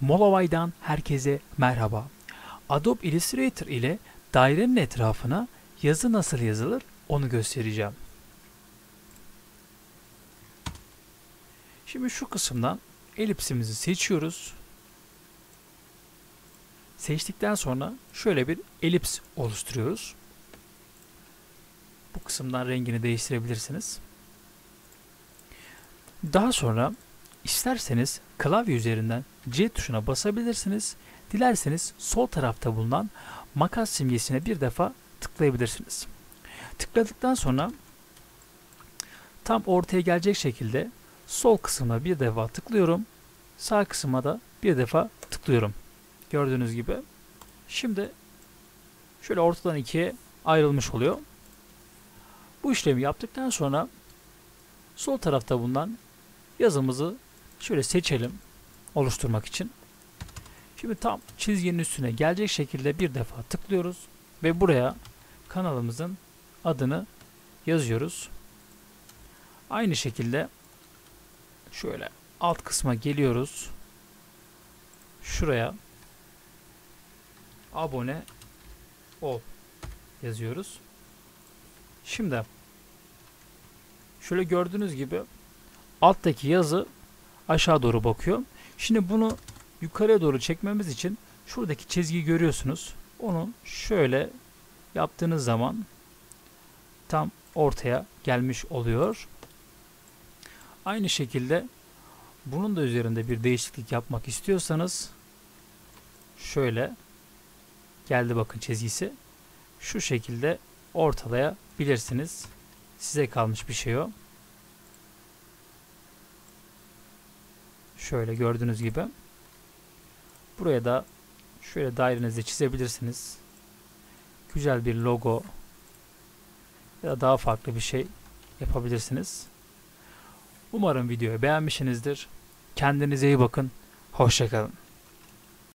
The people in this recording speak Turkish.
Molovay'dan herkese merhaba. Adobe Illustrator ile dairenin etrafına yazı nasıl yazılır onu göstereceğim. Şimdi şu kısımdan elipsimizi seçiyoruz. Seçtikten sonra şöyle bir elips oluşturuyoruz. Bu kısımdan rengini değiştirebilirsiniz. Daha sonra isterseniz klavye üzerinden C tuşuna basabilirsiniz. Dilerseniz sol tarafta bulunan makas simgesine bir defa tıklayabilirsiniz. Tıkladıktan sonra tam ortaya gelecek şekilde sol kısmına bir defa tıklıyorum. Sağ kısma da bir defa tıklıyorum. Gördüğünüz gibi. Şimdi şöyle ortadan ikiye ayrılmış oluyor. Bu işlemi yaptıktan sonra sol tarafta bulunan yazımızı şöyle seçelim oluşturmak için. Şimdi tam çizginin üstüne gelecek şekilde bir defa tıklıyoruz ve buraya kanalımızın adını yazıyoruz. Aynı şekilde şöyle alt kısma geliyoruz. Şuraya abone ol yazıyoruz. Şimdi şöyle gördüğünüz gibi alttaki yazı aşağı doğru bakıyor. Şimdi bunu yukarıya doğru çekmemiz için şuradaki çizgiyi görüyorsunuz. Onu şöyle yaptığınız zaman tam ortaya gelmiş oluyor. Aynı şekilde bunun da üzerinde bir değişiklik yapmak istiyorsanız şöyle geldi, bakın çizgisi. Şu şekilde ortalayabilirsiniz. Size kalmış bir şey o. Şöyle gördüğünüz gibi. Buraya da şöyle dairenizi çizebilirsiniz. Güzel bir logo ya da daha farklı bir şey yapabilirsiniz. Umarım videoyu beğenmişsinizdir. Kendinize iyi bakın. Hoşça kalın.